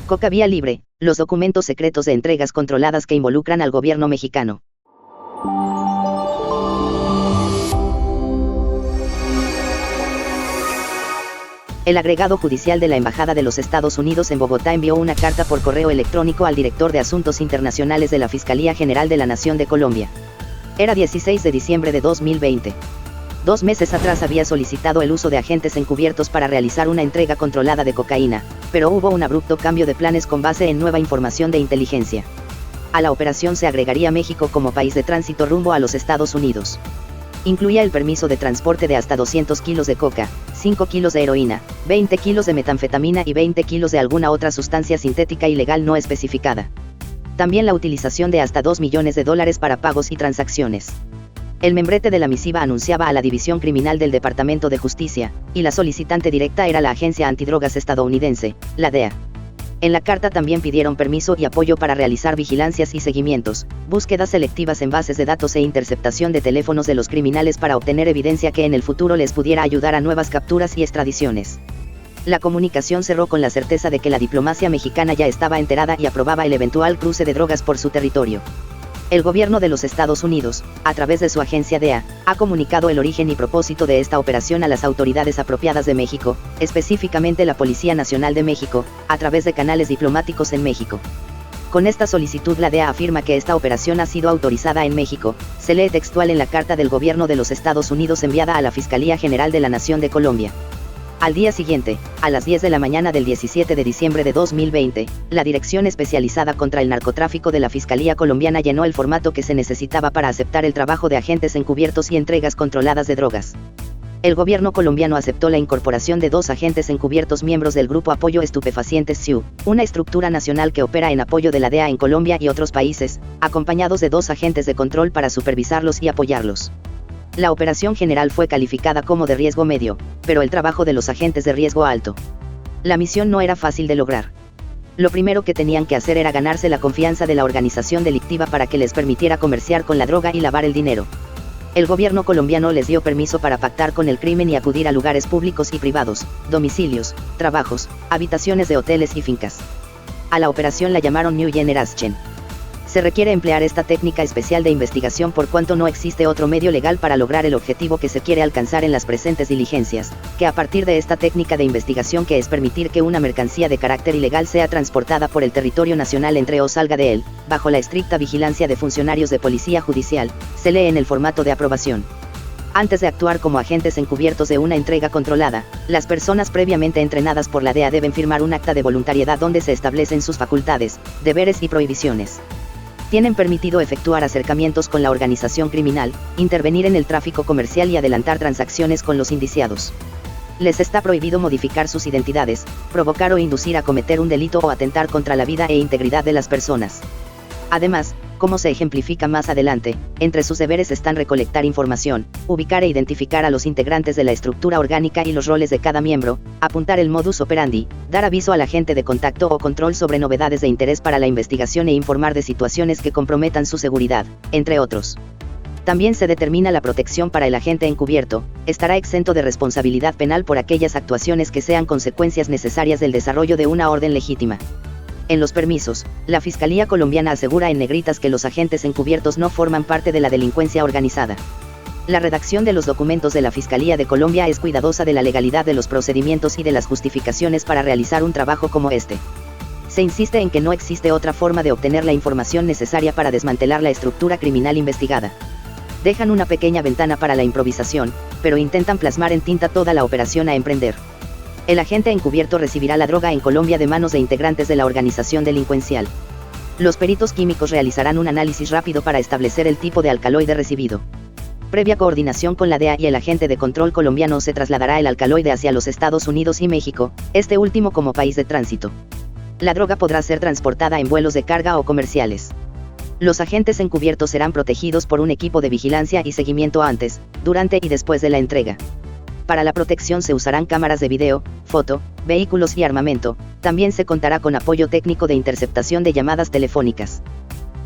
Coca vía libre, los documentos secretos de entregas controladas que involucran al gobierno mexicano. El agregado judicial de la Embajada de los Estados Unidos en Bogotá envió una carta por correo electrónico al director de Asuntos Internacionales de la Fiscalía General de la Nación de Colombia. Era 16 de diciembre de 2020. 2 meses atrás había solicitado el uso de agentes encubiertos para realizar una entrega controlada de cocaína, pero hubo un abrupto cambio de planes con base en nueva información de inteligencia. A la operación se agregaría México como país de tránsito rumbo a los Estados Unidos. Incluía el permiso de transporte de hasta 200 kilos de coca, 5 kilos de heroína, 20 kilos de metanfetamina y 20 kilos de alguna otra sustancia sintética ilegal no especificada. También la utilización de hasta $2 millones para pagos y transacciones. El membrete de la misiva anunciaba a la División Criminal del Departamento de Justicia, y la solicitante directa era la Agencia Antidrogas estadounidense, la DEA. En la carta también pidieron permiso y apoyo para realizar vigilancias y seguimientos, búsquedas selectivas en bases de datos e interceptación de teléfonos de los criminales para obtener evidencia que en el futuro les pudiera ayudar a nuevas capturas y extradiciones. La comunicación cerró con la certeza de que la diplomacia mexicana ya estaba enterada y aprobaba el eventual cruce de drogas por su territorio. El gobierno de los Estados Unidos, a través de su agencia DEA, ha comunicado el origen y propósito de esta operación a las autoridades apropiadas de México, específicamente la Policía Nacional de México, a través de canales diplomáticos en México. Con esta solicitud la DEA afirma que esta operación ha sido autorizada en México, se lee textual en la carta del gobierno de los Estados Unidos enviada a la Fiscalía General de la Nación de Colombia. Al día siguiente, a las 10 de la mañana del 17 de diciembre de 2020, la Dirección Especializada contra el Narcotráfico de la Fiscalía Colombiana llenó el formato que se necesitaba para aceptar el trabajo de agentes encubiertos y entregas controladas de drogas. El gobierno colombiano aceptó la incorporación de 2 agentes encubiertos miembros del Grupo Apoyo Estupefacientes SIU, una estructura nacional que opera en apoyo de la DEA en Colombia y otros países, acompañados de 2 agentes de control para supervisarlos y apoyarlos. La operación general fue calificada como de riesgo medio, pero el trabajo de los agentes de riesgo alto. La misión no era fácil de lograr. Lo primero que tenían que hacer era ganarse la confianza de la organización delictiva para que les permitiera comerciar con la droga y lavar el dinero. El gobierno colombiano les dio permiso para pactar con el crimen y acudir a lugares públicos y privados, domicilios, trabajos, habitaciones de hoteles y fincas. A la operación la llamaron New Generation. Se requiere emplear esta técnica especial de investigación por cuanto no existe otro medio legal para lograr el objetivo que se quiere alcanzar en las presentes diligencias, que a partir de esta técnica de investigación que es permitir que una mercancía de carácter ilegal sea transportada por el territorio nacional entre o salga de él, bajo la estricta vigilancia de funcionarios de policía judicial, se lee en el formato de aprobación. Antes de actuar como agentes encubiertos de una entrega controlada, las personas previamente entrenadas por la DEA deben firmar un acta de voluntariedad donde se establecen sus facultades, deberes y prohibiciones. Tienen permitido efectuar acercamientos con la organización criminal, intervenir en el tráfico comercial y adelantar transacciones con los indiciados. Les está prohibido modificar sus identidades, provocar o inducir a cometer un delito o atentar contra la vida e integridad de las personas. Además, como se ejemplifica más adelante, entre sus deberes están recolectar información, ubicar e identificar a los integrantes de la estructura orgánica y los roles de cada miembro, apuntar el modus operandi, dar aviso al agente de contacto o control sobre novedades de interés para la investigación e informar de situaciones que comprometan su seguridad, entre otros. También se determina la protección para el agente encubierto, estará exento de responsabilidad penal por aquellas actuaciones que sean consecuencias necesarias del desarrollo de una orden legítima. En los permisos, la Fiscalía colombiana asegura en negritas que los agentes encubiertos no forman parte de la delincuencia organizada. La redacción de los documentos de la Fiscalía de Colombia es cuidadosa de la legalidad de los procedimientos y de las justificaciones para realizar un trabajo como este. Se insiste en que no existe otra forma de obtener la información necesaria para desmantelar la estructura criminal investigada. Dejan una pequeña ventana para la improvisación, pero intentan plasmar en tinta toda la operación a emprender. El agente encubierto recibirá la droga en Colombia de manos de integrantes de la organización delincuencial. Los peritos químicos realizarán un análisis rápido para establecer el tipo de alcaloide recibido. Previa coordinación con la DEA y el agente de control colombiano se trasladará el alcaloide hacia los Estados Unidos y México, este último como país de tránsito. La droga podrá ser transportada en vuelos de carga o comerciales. Los agentes encubiertos serán protegidos por un equipo de vigilancia y seguimiento antes, durante y después de la entrega. Para la protección se usarán cámaras de video, foto, vehículos y armamento. También se contará con apoyo técnico de interceptación de llamadas telefónicas.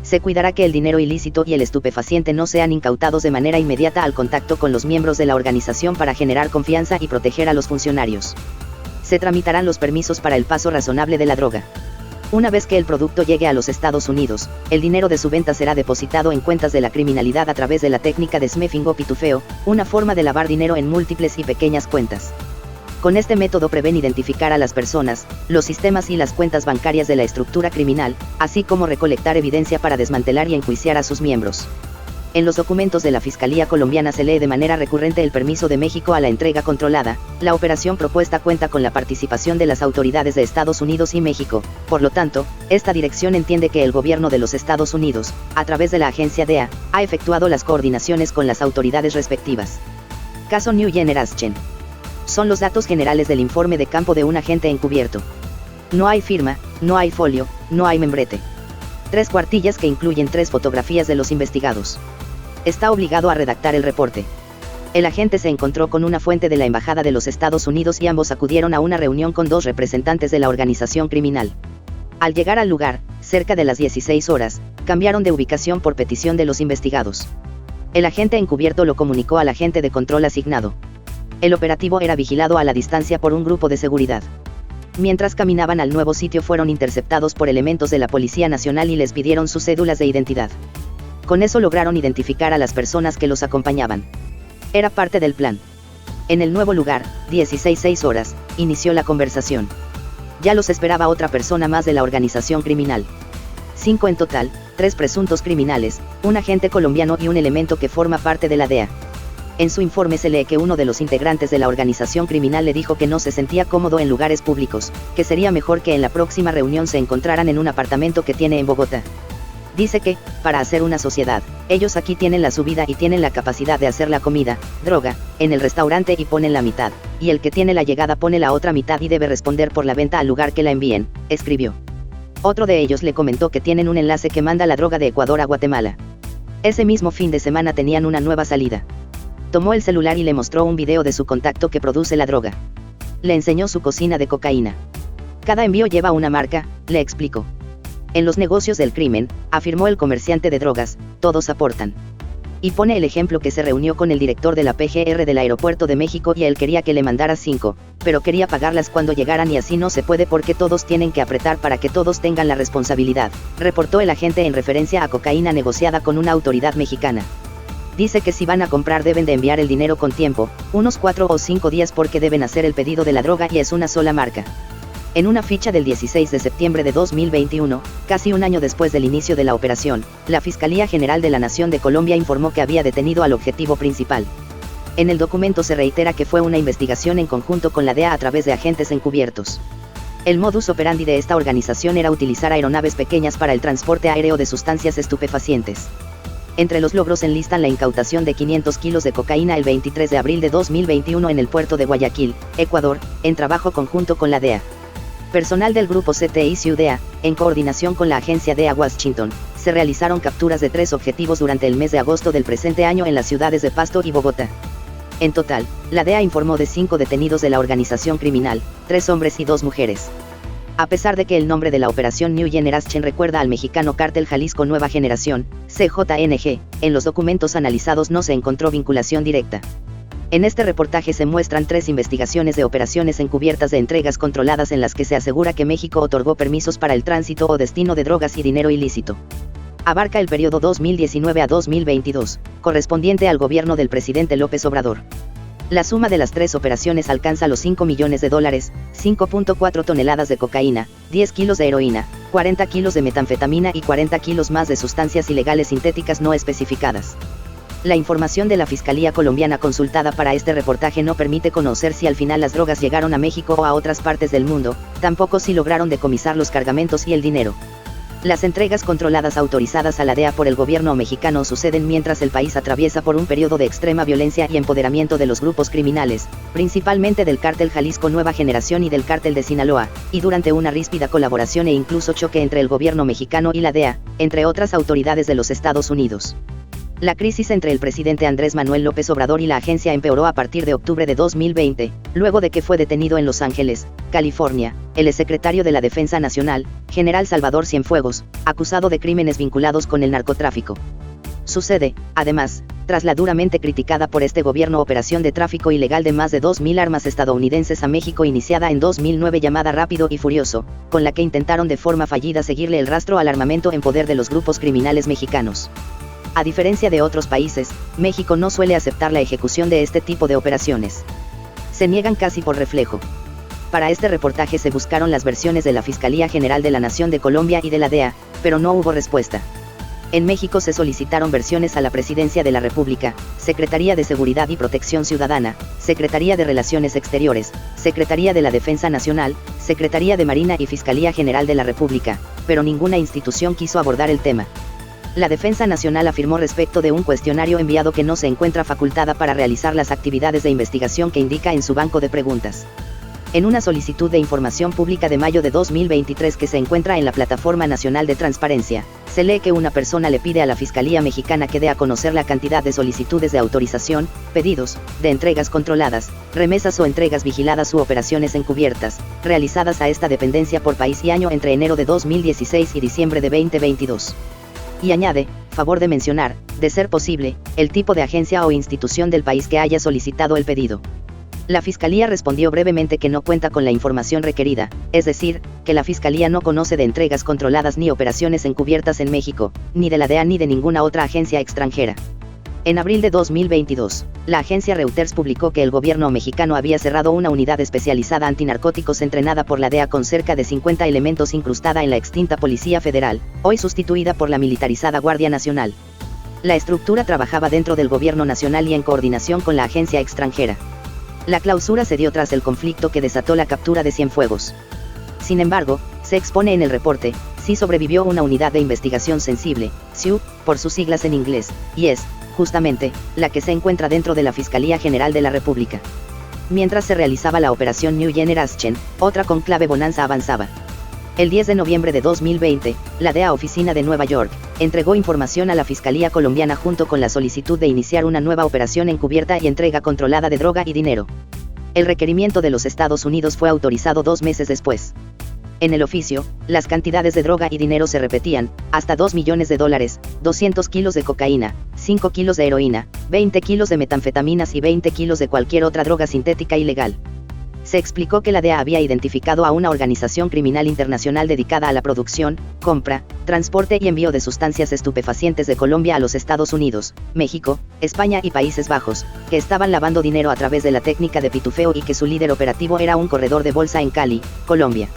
Se cuidará que el dinero ilícito y el estupefaciente no sean incautados de manera inmediata al contacto con los miembros de la organización para generar confianza y proteger a los funcionarios. Se tramitarán los permisos para el paso razonable de la droga. Una vez que el producto llegue a los Estados Unidos, el dinero de su venta será depositado en cuentas de la criminalidad a través de la técnica de smishing o pitufeo, una forma de lavar dinero en múltiples y pequeñas cuentas. Con este método prevén identificar a las personas, los sistemas y las cuentas bancarias de la estructura criminal, así como recolectar evidencia para desmantelar y enjuiciar a sus miembros. En los documentos de la Fiscalía colombiana se lee de manera recurrente el permiso de México a la entrega controlada. La operación propuesta cuenta con la participación de las autoridades de Estados Unidos y México. Por lo tanto, esta dirección entiende que el gobierno de los Estados Unidos, a través de la agencia DEA, ha efectuado las coordinaciones con las autoridades respectivas. Caso New Generation. Son los datos generales del informe de campo de un agente encubierto. No hay firma, no hay folio, no hay membrete. 3 cuartillas que incluyen 3 fotografías de los investigados. Está obligado a redactar el reporte. El agente se encontró con una fuente de la Embajada de los Estados Unidos y ambos acudieron a una reunión con 2 representantes de la organización criminal. Al llegar al lugar, cerca de las 16 horas, cambiaron de ubicación por petición de los investigados. El agente encubierto lo comunicó al agente de control asignado. El operativo era vigilado a la distancia por un grupo de seguridad. Mientras caminaban al nuevo sitio fueron interceptados por elementos de la Policía Nacional y les pidieron sus cédulas de identidad. Con eso lograron identificar a las personas que los acompañaban. Era parte del plan. En el nuevo lugar, 16 horas, inició la conversación. Ya los esperaba otra persona más de la organización criminal. 5 en total, 3 presuntos criminales, un agente colombiano y un elemento que forma parte de la DEA. En su informe se lee que uno de los integrantes de la organización criminal le dijo que no se sentía cómodo en lugares públicos, que sería mejor que en la próxima reunión se encontraran en un apartamento que tiene en Bogotá. Dice que, para hacer una sociedad, ellos aquí tienen la subida y tienen la capacidad de hacer la comida, droga, en el restaurante y ponen la mitad, y el que tiene la llegada pone la otra mitad y debe responder por la venta al lugar que la envíen, escribió. Otro de ellos le comentó que tienen un enlace que manda la droga de Ecuador a Guatemala. Ese mismo fin de semana tenían una nueva salida. Tomó el celular y le mostró un video de su contacto que produce la droga. Le enseñó su cocina de cocaína. Cada envío lleva una marca, le explicó. En los negocios del crimen, afirmó el comerciante de drogas, todos aportan. Y pone el ejemplo que se reunió con el director de la PGR del Aeropuerto de México y él quería que le mandara 5, pero quería pagarlas cuando llegaran y así no se puede porque todos tienen que apretar para que todos tengan la responsabilidad, reportó el agente en referencia a cocaína negociada con una autoridad mexicana. Dice que si van a comprar deben de enviar el dinero con tiempo, unos 4 o 5 días porque deben hacer el pedido de la droga y es una sola marca. En una ficha del 16 de septiembre de 2021, casi un año después del inicio de la operación, la Fiscalía General de la Nación de Colombia informó que había detenido al objetivo principal. En el documento se reitera que fue una investigación en conjunto con la DEA a través de agentes encubiertos. El modus operandi de esta organización era utilizar aeronaves pequeñas para el transporte aéreo de sustancias estupefacientes. Entre los logros enlistan la incautación de 500 kilos de cocaína el 23 de abril de 2021 en el puerto de Guayaquil, Ecuador, en trabajo conjunto con la DEA. Personal del grupo CTI Ciudad, en coordinación con la agencia DEA Washington, se realizaron capturas de 3 objetivos durante el mes de agosto del presente año en las ciudades de Pasto y Bogotá. En total, la DEA informó de 5 detenidos de la organización criminal, 3 hombres y 2 mujeres. A pesar de que el nombre de la operación New Generation recuerda al mexicano cártel Jalisco Nueva Generación, CJNG, en los documentos analizados no se encontró vinculación directa. En este reportaje se muestran 3 investigaciones de operaciones encubiertas de entregas controladas en las que se asegura que México otorgó permisos para el tránsito o destino de drogas y dinero ilícito. Abarca el periodo 2019 a 2022, correspondiente al gobierno del presidente López Obrador. La suma de las 3 operaciones alcanza los $5 millones, 5.4 toneladas de cocaína, 10 kilos de heroína, 40 kilos de metanfetamina y 40 kilos más de sustancias ilegales sintéticas no especificadas. La información de la Fiscalía colombiana consultada para este reportaje no permite conocer si al final las drogas llegaron a México o a otras partes del mundo, tampoco si lograron decomisar los cargamentos y el dinero. Las entregas controladas autorizadas a la DEA por el gobierno mexicano suceden mientras el país atraviesa por un periodo de extrema violencia y empoderamiento de los grupos criminales, principalmente del cártel Jalisco Nueva Generación y del cártel de Sinaloa, y durante una ríspida colaboración e incluso choque entre el gobierno mexicano y la DEA, entre otras autoridades de los Estados Unidos. La crisis entre el presidente Andrés Manuel López Obrador y la agencia empeoró a partir de octubre de 2020, luego de que fue detenido en Los Ángeles, California, el exsecretario de la Defensa Nacional, general Salvador Cienfuegos, acusado de crímenes vinculados con el narcotráfico. Sucede, además, tras la duramente criticada por este gobierno operación de tráfico ilegal de más de 2.000 armas estadounidenses a México iniciada en 2009 llamada Rápido y Furioso, con la que intentaron de forma fallida seguirle el rastro al armamento en poder de los grupos criminales mexicanos. A diferencia de otros países, México no suele aceptar la ejecución de este tipo de operaciones. Se niegan casi por reflejo. Para este reportaje se buscaron las versiones de la Fiscalía General de la Nación de Colombia y de la DEA, pero no hubo respuesta. En México se solicitaron versiones a la Presidencia de la República, Secretaría de Seguridad y Protección Ciudadana, Secretaría de Relaciones Exteriores, Secretaría de la Defensa Nacional, Secretaría de Marina y Fiscalía General de la República, pero ninguna institución quiso abordar el tema. La Defensa Nacional afirmó respecto de un cuestionario enviado que no se encuentra facultada para realizar las actividades de investigación que indica en su banco de preguntas. En una solicitud de información pública de mayo de 2023 que se encuentra en la Plataforma Nacional de Transparencia, se lee que una persona le pide a la Fiscalía Mexicana que dé a conocer la cantidad de solicitudes de autorización, pedidos, de entregas controladas, remesas o entregas vigiladas u operaciones encubiertas, realizadas a esta dependencia por país y año entre enero de 2016 y diciembre de 2022. Y añade, favor de mencionar, de ser posible, el tipo de agencia o institución del país que haya solicitado el pedido. La Fiscalía respondió brevemente que no cuenta con la información requerida, es decir, que la Fiscalía no conoce de entregas controladas ni operaciones encubiertas en México, ni de la DEA ni de ninguna otra agencia extranjera. En abril de 2022, la agencia Reuters publicó que el gobierno mexicano había cerrado una unidad especializada antinarcóticos entrenada por la DEA con cerca de 50 elementos incrustada en la extinta Policía Federal, hoy sustituida por la militarizada Guardia Nacional. La estructura trabajaba dentro del gobierno nacional y en coordinación con la agencia extranjera. La clausura se dio tras el conflicto que desató la captura de Cienfuegos. Sin embargo, se expone en el reporte, sí sobrevivió una unidad de investigación sensible, SIU, por sus siglas en inglés, y es, justamente, la que se encuentra dentro de la Fiscalía General de la República. Mientras se realizaba la operación New Generation, otra con clave Bonanza avanzaba. El 10 de noviembre de 2020, la DEA Oficina de Nueva York, entregó información a la Fiscalía colombiana junto con la solicitud de iniciar una nueva operación encubierta y entrega controlada de droga y dinero. El requerimiento de los Estados Unidos fue autorizado 2 meses después. En el oficio, las cantidades de droga y dinero se repetían, hasta $2 millones, 200 kilos de cocaína, 5 kilos de heroína, 20 kilos de metanfetaminas y 20 kilos de cualquier otra droga sintética ilegal. Se explicó que la DEA había identificado a una organización criminal internacional dedicada a la producción, compra, transporte y envío de sustancias estupefacientes de Colombia a los Estados Unidos, México, España y Países Bajos, que estaban lavando dinero a través de la técnica de pitufeo y que su líder operativo era un corredor de bolsa en Cali, Colombia.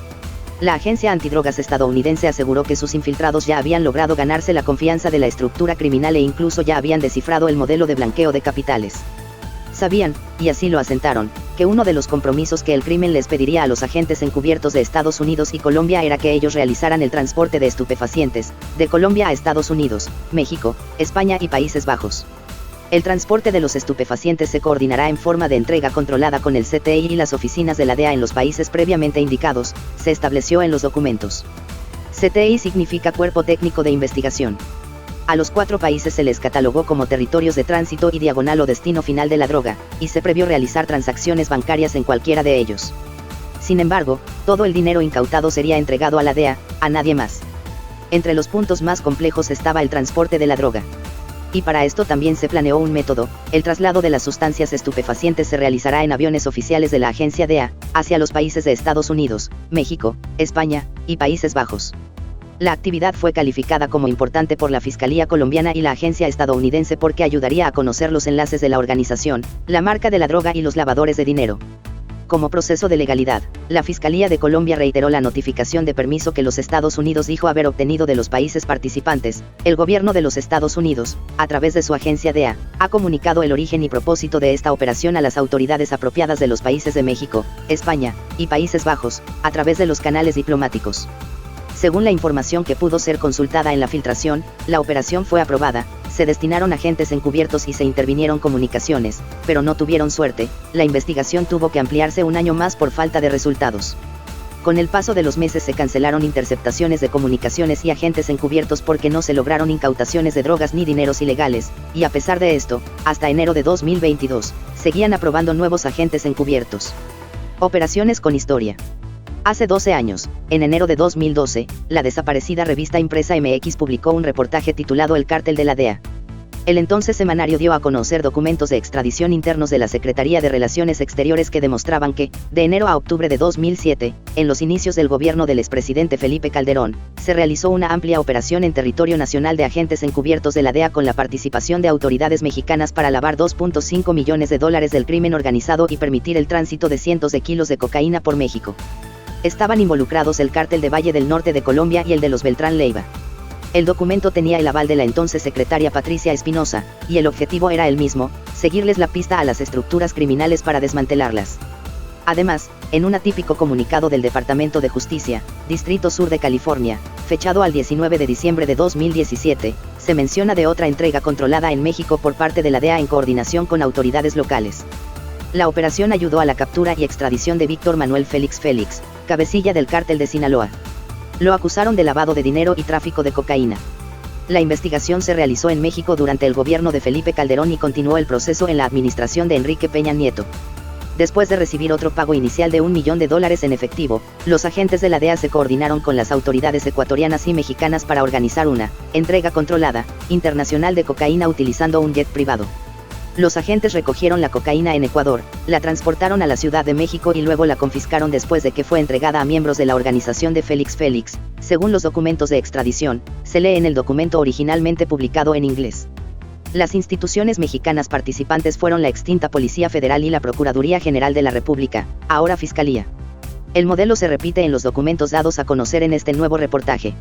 La agencia antidrogas estadounidense aseguró que sus infiltrados ya habían logrado ganarse la confianza de la estructura criminal e incluso ya habían descifrado el modelo de blanqueo de capitales. Sabían, y así lo asentaron, que uno de los compromisos que el crimen les pediría a los agentes encubiertos de Estados Unidos y Colombia era que ellos realizaran el transporte de estupefacientes, de Colombia a Estados Unidos, México, España y Países Bajos. El transporte de los estupefacientes se coordinará en forma de entrega controlada con el CTI y las oficinas de la DEA en los países previamente indicados, se estableció en los documentos. CTI significa Cuerpo Técnico de Investigación. A los 4 países se les catalogó como territorios de tránsito y diagonal o destino final de la droga, y se previó realizar transacciones bancarias en cualquiera de ellos. Sin embargo, todo el dinero incautado sería entregado a la DEA, a nadie más. Entre los puntos más complejos estaba el transporte de la droga. Y para esto también se planeó un método: el traslado de las sustancias estupefacientes se realizará en aviones oficiales de la agencia DEA, hacia los países de Estados Unidos, México, España y Países Bajos. La actividad fue calificada como importante por la Fiscalía colombiana y la agencia estadounidense porque ayudaría a conocer los enlaces de la organización, la marca de la droga y los lavadores de dinero. Como proceso de legalidad, la Fiscalía de Colombia reiteró la notificación de permiso que los Estados Unidos dijo haber obtenido de los países participantes. El gobierno de los Estados Unidos, a través de su agencia DEA, ha comunicado el origen y propósito de esta operación a las autoridades apropiadas de los países de México, España y Países Bajos, a través de los canales diplomáticos. Según la información que pudo ser consultada en la filtración, la operación fue aprobada, se destinaron agentes encubiertos y se intervinieron comunicaciones, pero no tuvieron suerte. La investigación tuvo que ampliarse un año más por falta de resultados. Con el paso de los meses se cancelaron interceptaciones de comunicaciones y agentes encubiertos porque no se lograron incautaciones de drogas ni dineros ilegales, y a pesar de esto, hasta enero de 2022, seguían aprobando nuevos agentes encubiertos. Operaciones con historia. Hace 12 años, en enero de 2012, la desaparecida revista impresa MX publicó un reportaje titulado El cártel de la DEA. El entonces semanario dio a conocer documentos de extradición internos de la Secretaría de Relaciones Exteriores que demostraban que, de enero a octubre de 2007, en los inicios del gobierno del expresidente Felipe Calderón, se realizó una amplia operación en territorio nacional de agentes encubiertos de la DEA con la participación de autoridades mexicanas para lavar $2.5 millones del crimen organizado y permitir el tránsito de cientos de kilos de cocaína por México. Estaban involucrados el cártel de Valle del Norte de Colombia y el de los Beltrán Leiva. El documento tenía el aval de la entonces secretaria Patricia Espinosa, y el objetivo era el mismo, seguirles la pista a las estructuras criminales para desmantelarlas. Además, en un atípico comunicado del Departamento de Justicia, Distrito Sur de California, fechado al 19 de diciembre de 2017, se menciona de otra entrega controlada en México por parte de la DEA en coordinación con autoridades locales. La operación ayudó a la captura y extradición de Víctor Manuel Félix, cabecilla del cártel de Sinaloa. Lo acusaron de lavado de dinero y tráfico de cocaína. La investigación se realizó en México durante el gobierno de Felipe Calderón y continuó el proceso en la administración de Enrique Peña Nieto. Después de recibir otro pago inicial de $1 millón en efectivo, los agentes de la DEA se coordinaron con las autoridades ecuatorianas y mexicanas para organizar una entrega controlada, internacional de cocaína utilizando un jet privado. Los agentes recogieron la cocaína en Ecuador, la transportaron a la Ciudad de México y luego la confiscaron después de que fue entregada a miembros de la organización de Félix. Según los documentos de extradición, se lee en el documento originalmente publicado en inglés. Las instituciones mexicanas participantes fueron la extinta Policía Federal y la Procuraduría General de la República, ahora Fiscalía. El modelo se repite en los documentos dados a conocer en este nuevo reportaje.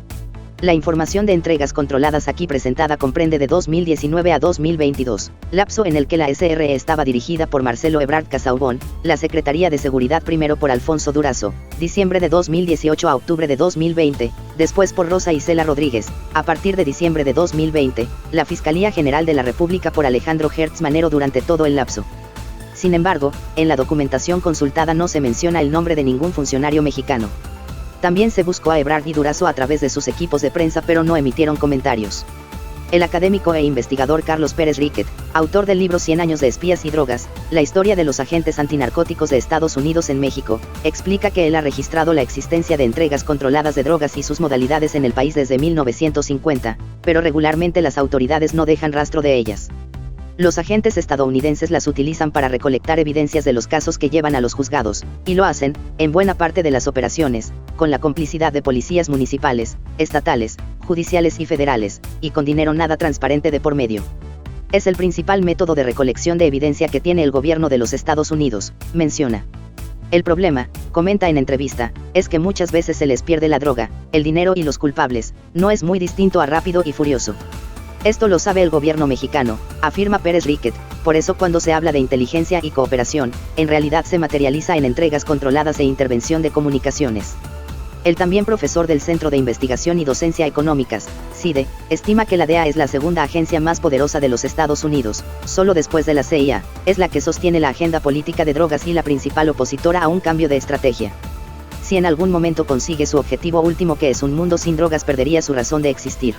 La información de entregas controladas aquí presentada comprende de 2019 a 2022, lapso en el que la SRE estaba dirigida por Marcelo Ebrard Casaubon, la Secretaría de Seguridad primero por Alfonso Durazo, diciembre de 2018 a octubre de 2020, después por Rosa Isela Rodríguez, a partir de diciembre de 2020, la Fiscalía General de la República por Alejandro Hertz Manero durante todo el lapso. Sin embargo, en la documentación consultada no se menciona el nombre de ningún funcionario mexicano. También se buscó a Ebrard y Durazo a través de sus equipos de prensa pero no emitieron comentarios. El académico e investigador Carlos Pérez Riquet, autor del libro 100 años de espías y drogas, la historia de los agentes antinarcóticos de Estados Unidos en México, explica que él ha registrado la existencia de entregas controladas de drogas y sus modalidades en el país desde 1950, pero regularmente las autoridades no dejan rastro de ellas. Los agentes estadounidenses las utilizan para recolectar evidencias de los casos que llevan a los juzgados, y lo hacen, en buena parte de las operaciones, con la complicidad de policías municipales, estatales, judiciales y federales, y con dinero nada transparente de por medio. Es el principal método de recolección de evidencia que tiene el gobierno de los Estados Unidos, menciona. El problema, comenta en entrevista, es que muchas veces se les pierde la droga, el dinero y los culpables, no es muy distinto a Rápido y Furioso. Esto lo sabe el gobierno mexicano, afirma Pérez Riquet, por eso cuando se habla de inteligencia y cooperación, en realidad se materializa en entregas controladas e intervención de comunicaciones. El también profesor del Centro de Investigación y Docencia Económicas, CIDE, estima que la DEA es la segunda agencia más poderosa de los Estados Unidos, solo después de la CIA, es la que sostiene la agenda política de drogas y la principal opositora a un cambio de estrategia. Si en algún momento consigue su objetivo último que es un mundo sin drogas perdería su razón de existir.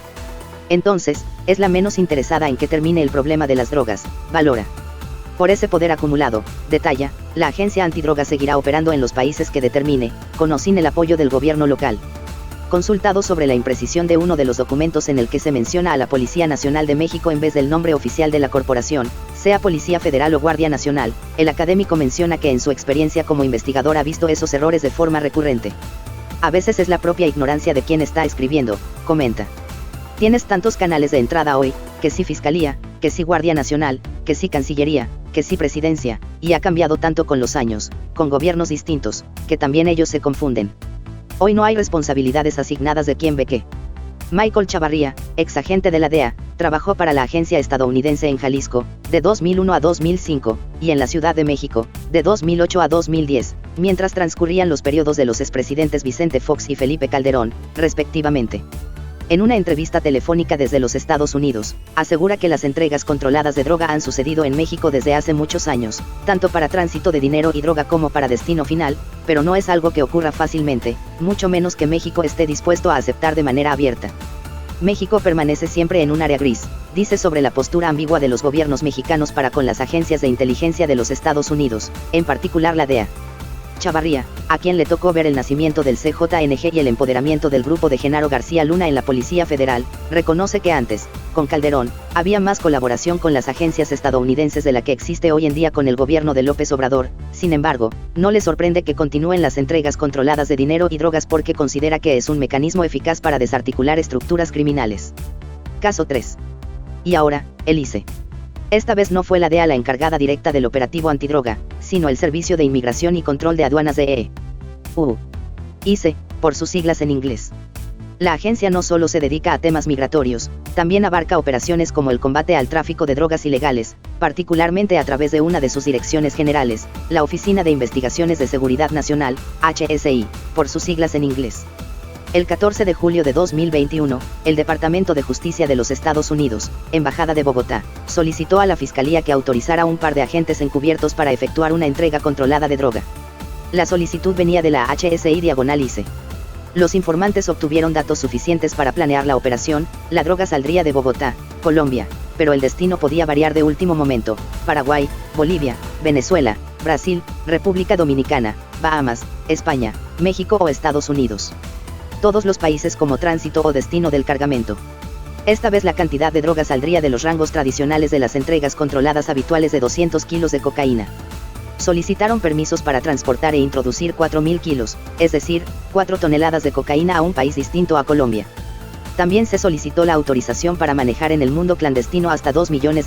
Entonces, es la menos interesada en que termine el problema de las drogas, valora. Por ese poder acumulado, detalla, la agencia antidroga seguirá operando en los países que determine, con o sin el apoyo del gobierno local. Consultado sobre la imprecisión de uno de los documentos en el que se menciona a la Policía Nacional de México en vez del nombre oficial de la corporación, sea Policía Federal o Guardia Nacional, el académico menciona que en su experiencia como investigador ha visto esos errores de forma recurrente. A veces es la propia ignorancia de quien está escribiendo, comenta. Tienes tantos canales de entrada hoy, que sí Fiscalía, que sí Guardia Nacional, que sí Cancillería, que sí Presidencia, y ha cambiado tanto con los años, con gobiernos distintos, que también ellos se confunden. Hoy no hay responsabilidades asignadas de quién ve qué. Michael Chavarría, ex agente de la DEA, trabajó para la agencia estadounidense en Jalisco, de 2001 a 2005, y en la Ciudad de México, de 2008 a 2010, mientras transcurrían los periodos de los expresidentes Vicente Fox y Felipe Calderón, respectivamente. En una entrevista telefónica desde los Estados Unidos, asegura que las entregas controladas de droga han sucedido en México desde hace muchos años, tanto para tránsito de dinero y droga como para destino final, pero no es algo que ocurra fácilmente, mucho menos que México esté dispuesto a aceptar de manera abierta. México permanece siempre en un área gris, dice sobre la postura ambigua de los gobiernos mexicanos para con las agencias de inteligencia de los Estados Unidos, en particular la DEA. Chavarría, a quien le tocó ver el nacimiento del CJNG y el empoderamiento del grupo de Genaro García Luna en la Policía Federal, reconoce que antes, con Calderón, había más colaboración con las agencias estadounidenses de la que existe hoy en día con el gobierno de López Obrador. Sin embargo, no le sorprende que continúen las entregas controladas de dinero y drogas porque considera que es un mecanismo eficaz para desarticular estructuras criminales. Caso 3. Y ahora, el ICE. Esta vez no fue la DEA la encargada directa del operativo antidroga, sino el Servicio de Inmigración y Control de Aduanas de EU. ICE, por sus siglas en inglés. La agencia no solo se dedica a temas migratorios, también abarca operaciones como el combate al tráfico de drogas ilegales, particularmente a través de una de sus direcciones generales, la Oficina de Investigaciones de Seguridad Nacional, HSI, por sus siglas en inglés. El 14 de julio de 2021, el Departamento de Justicia de los Estados Unidos, Embajada de Bogotá, solicitó a la Fiscalía que autorizara a un par de agentes encubiertos para efectuar una entrega controlada de droga. La solicitud venía de la HSI/ICE. Los informantes obtuvieron datos suficientes para planear la operación. La droga saldría de Bogotá, Colombia, pero el destino podía variar de último momento: Paraguay, Bolivia, Venezuela, Brasil, República Dominicana, Bahamas, España, México o Estados Unidos. Todos los países como tránsito o destino del cargamento. Esta vez la cantidad de droga saldría de los rangos tradicionales de las entregas controladas habituales de 200 kilos de cocaína. Solicitaron permisos para transportar e introducir 4.000 kilos, es decir, 4 toneladas de cocaína a un país distinto a Colombia. También se solicitó la autorización para manejar en el mundo clandestino hasta $2 millones.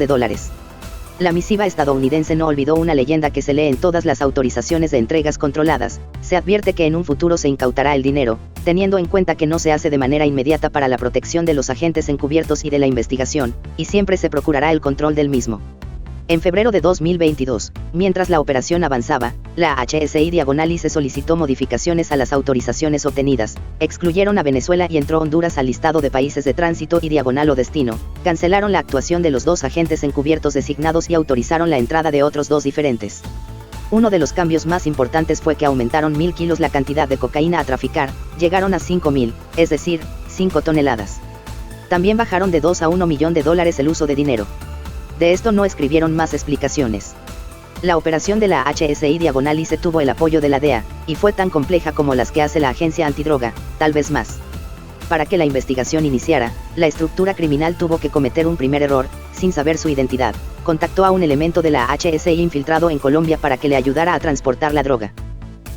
La misiva estadounidense no olvidó una leyenda que se lee en todas las autorizaciones de entregas controladas: se advierte que en un futuro se incautará el dinero, teniendo en cuenta que no se hace de manera inmediata para la protección de los agentes encubiertos y de la investigación, y siempre se procurará el control del mismo. En febrero de 2022, mientras la operación avanzaba, la HSI/ICE solicitó modificaciones a las autorizaciones obtenidas, excluyeron a Venezuela y entró Honduras al listado de países de tránsito y /o destino, cancelaron la actuación de los 2 agentes encubiertos designados y autorizaron la entrada de otros 2 diferentes. Uno de los cambios más importantes fue que aumentaron 1.000 kilos la cantidad de cocaína a traficar, llegaron a 5.000, es decir, 5 toneladas. También bajaron de $2 a $1 millón el uso de dinero. De esto no escribieron más explicaciones. La operación de la HSI/ICE tuvo el apoyo de la DEA, y fue tan compleja como las que hace la agencia antidroga, tal vez más. Para que la investigación iniciara, la estructura criminal tuvo que cometer un primer error: sin saber su identidad, contactó a un elemento de la HSI infiltrado en Colombia para que le ayudara a transportar la droga.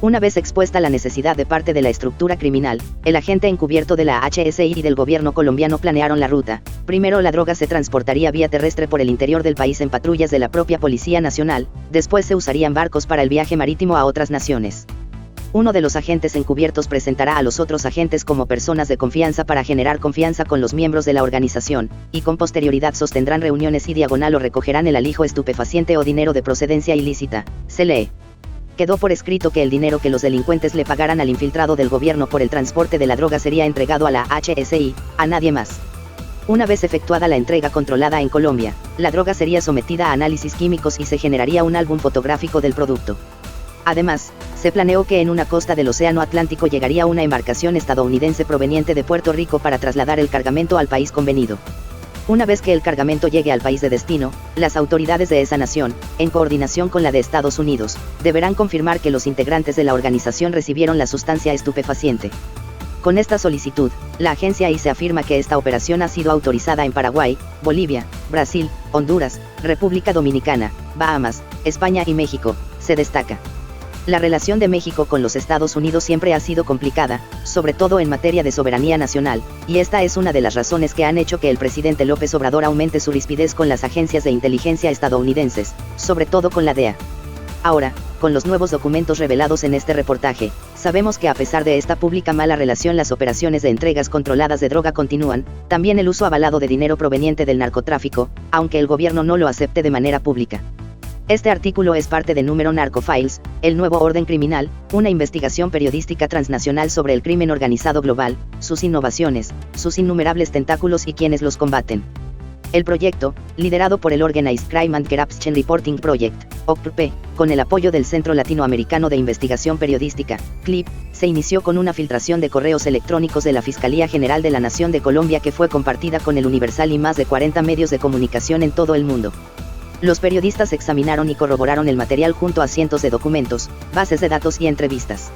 Una vez expuesta la necesidad de parte de la estructura criminal, el agente encubierto de la HSI y del gobierno colombiano planearon la ruta. Primero la droga se transportaría vía terrestre por el interior del país en patrullas de la propia Policía Nacional, después se usarían barcos para el viaje marítimo a otras naciones. Uno de los agentes encubiertos presentará a los otros agentes como personas de confianza para generar confianza con los miembros de la organización, y con posterioridad sostendrán reuniones y o recogerán el alijo estupefaciente o dinero de procedencia ilícita. Se lee. Quedó por escrito que el dinero que los delincuentes le pagaran al infiltrado del gobierno por el transporte de la droga sería entregado a la HSI, a nadie más. Una vez efectuada la entrega controlada en Colombia, la droga sería sometida a análisis químicos y se generaría un álbum fotográfico del producto. Además, se planeó que en una costa del Océano Atlántico llegaría una embarcación estadounidense proveniente de Puerto Rico para trasladar el cargamento al país convenido. Una vez que el cargamento llegue al país de destino, las autoridades de esa nación, en coordinación con la de Estados Unidos, deberán confirmar que los integrantes de la organización recibieron la sustancia estupefaciente. Con esta solicitud, la agencia ICE afirma que esta operación ha sido autorizada en Paraguay, Bolivia, Brasil, Honduras, República Dominicana, Bahamas, España y México. Se destaca: la relación de México con los Estados Unidos siempre ha sido complicada, sobre todo en materia de soberanía nacional, y esta es una de las razones que han hecho que el presidente López Obrador aumente su rispidez con las agencias de inteligencia estadounidenses, sobre todo con la DEA. Ahora, con los nuevos documentos revelados en este reportaje, sabemos que a pesar de esta pública mala relación, las operaciones de entregas controladas de droga continúan, también el uso avalado de dinero proveniente del narcotráfico, aunque el gobierno no lo acepte de manera pública. Este artículo es parte de Número Narcofiles, el nuevo orden criminal, una investigación periodística transnacional sobre el crimen organizado global, sus innovaciones, sus innumerables tentáculos y quienes los combaten. El proyecto, liderado por el Organized Crime and Corruption Reporting Project, OCRP, con el apoyo del Centro Latinoamericano de Investigación Periodística, CLIP, se inició con una filtración de correos electrónicos de la Fiscalía General de la Nación de Colombia que fue compartida con El Universal y más de 40 medios de comunicación en todo el mundo. Los periodistas examinaron y corroboraron el material junto a cientos de documentos, bases de datos y entrevistas.